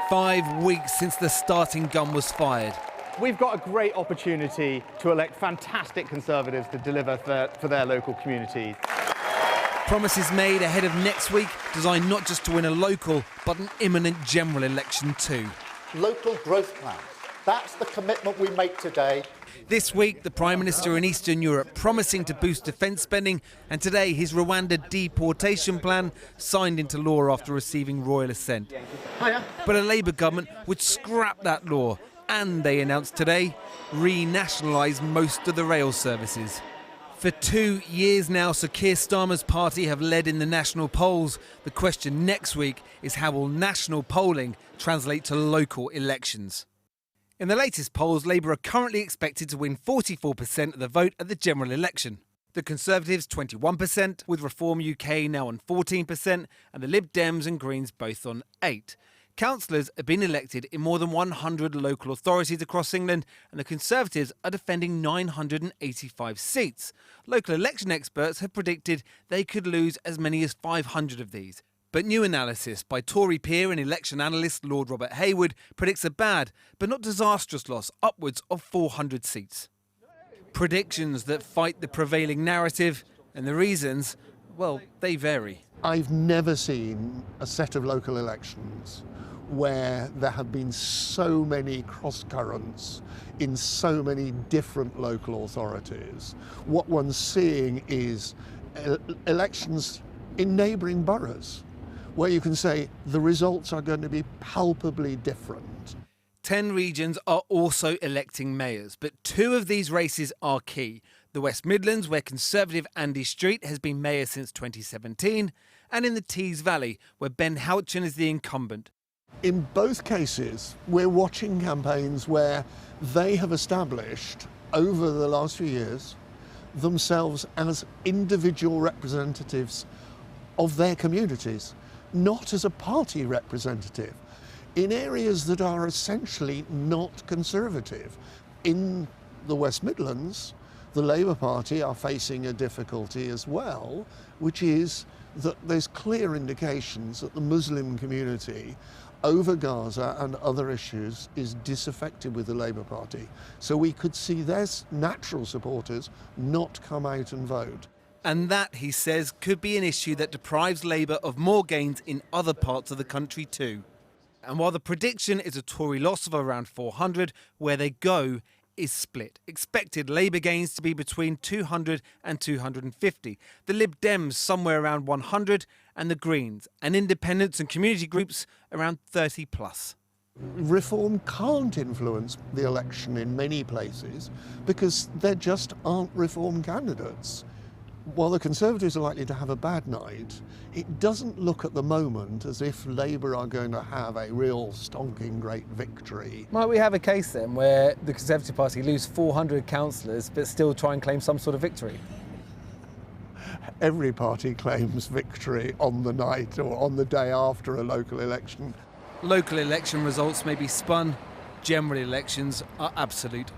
5 weeks since the starting gun was fired. We've got a great opportunity to elect fantastic Conservatives to deliver for their local communities. Promises made ahead of next week, designed not just to win a local, but an imminent general election too. Local growth plans. That's the commitment we make today. This week, the Prime Minister in Eastern Europe promising to boost defence spending, and today his Rwanda deportation plan signed into law after receiving royal assent. Hiya. But a Labour government would scrap that law, and they announced today, renationalise most of the rail services. For 2 years now, Sir Keir Starmer's party have led in the national polls. The question next week is how will national polling translate to local elections? In the latest polls, Labour are currently expected to win 44% of the vote at the general election. The Conservatives 21%, with Reform UK now on 14%, and the Lib Dems and Greens both on 8%. Councillors have been elected in more than 100 local authorities across England, and the Conservatives are defending 985 seats. Local election experts have predicted they could lose as many as 500 of these. But new analysis by Tory peer and election analyst Lord Robert Hayward predicts a bad, but not disastrous loss, upwards of 400 seats. Predictions that fight the prevailing narrative, and the reasons, well, they vary. I've never seen a set of local elections where there have been so many cross-currents in so many different local authorities. What one's seeing is elections in neighbouring boroughs, where you can say the results are going to be palpably different. 10 regions are also electing mayors, but 2 of these races are key. The West Midlands, where Conservative Andy Street has been mayor since 2017, and in the Tees Valley, where Ben Houchin is the incumbent. In both cases, we're watching campaigns where they have established, over the last few years, themselves as individual representatives of their communities, not as a party representative, in areas that are essentially not Conservative. In the West Midlands, the Labour Party are facing a difficulty as well, which is that there's clear indications that the Muslim community over Gaza and other issues is disaffected with the Labour Party. So we could see their natural supporters not come out and vote. And that, he says, could be an issue that deprives Labour of more gains in other parts of the country too. And while the prediction is a Tory loss of around 400, where they go is split. Expected Labour gains to be between 200 and 250. The Lib Dems somewhere around 100, and the Greens and independents and community groups around 30 plus. Reform can't influence the election in many places because there just aren't Reform candidates. While the Conservatives are likely to have a bad night, it doesn't look at the moment as if Labour are going to have a real stonking great victory. Might we have a case then where the Conservative Party lose 400 councillors but still try and claim some sort of victory? Every party claims victory on the night or on the day after a local election. Local election results may be spun. General elections are absolute.